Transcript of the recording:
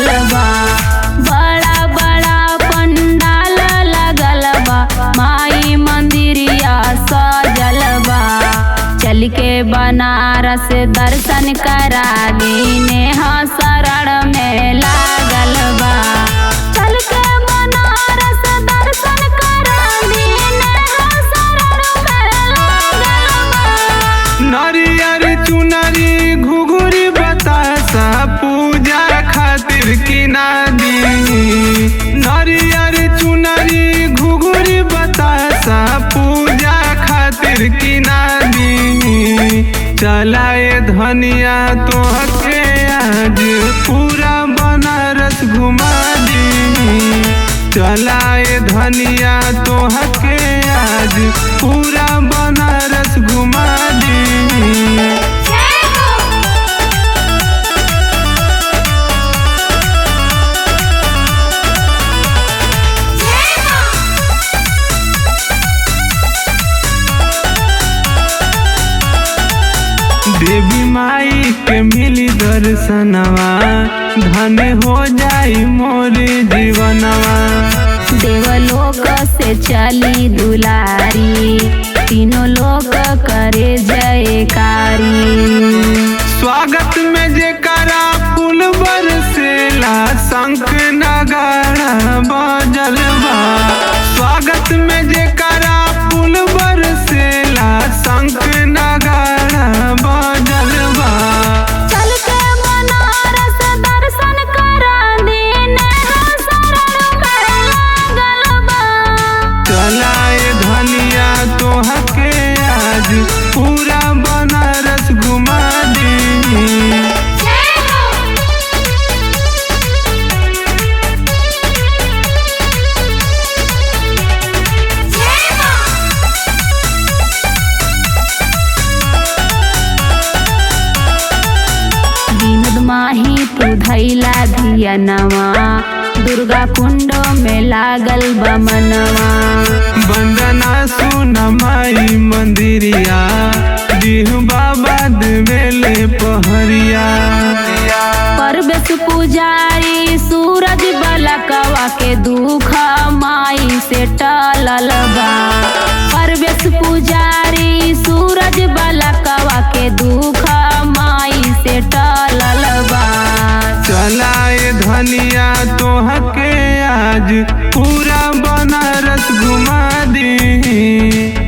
सजल बा। बड़ा बड़ा पंडाल लगल बा, माई मंदिरिया सजल बा। चल के बनारस दर्शन करा दीने शरण में लागल बा। चल के बनारस दर्शन करा दीने शरण में लागल बा। नारियर चुनरी घुघुरी बतासा पूजा खातिर किना दी। नारियर चुनरी घुघुरी बतासा पूजा खातिर किना दी। चलाए धनिया तोहके आज पूरा बनारस घुमा दी। चलाए धनिया तोहके आज पूरा बनारस घुमा दी। देवी माई के मिली दर्शनवा, धन हो जाई मोर जीवनवा। देवलोक से चली दुलारी, तीनों लोग करे जयकारी। स्वागत में जेकरा फूल बरसेला, शंख नगाड़ा बजल बा। स्वागत में जेकरा फूल बरसेला, शंख नगाड़ा बजल बा। चल के बनारस दर्शन करा दीने शरण में लागल बा। चलाए धनिया तोहके आज पूरा बनारस घुमा दी। माही तू धैला धियनवा, दुर्गा कुंडो में लागल बमनवा। वंदना सुन माई मंदिरिया, दिहु बाबा देवेले पहरिया। परवेश पुजारी सूरज बलकवा के दुख माई से टलल बा। परवेश पुजारी सूरज बलकवा के दुख माई से टलल बा। चलाए धनिया तोहके आज पूरा बनारस घुमा दी।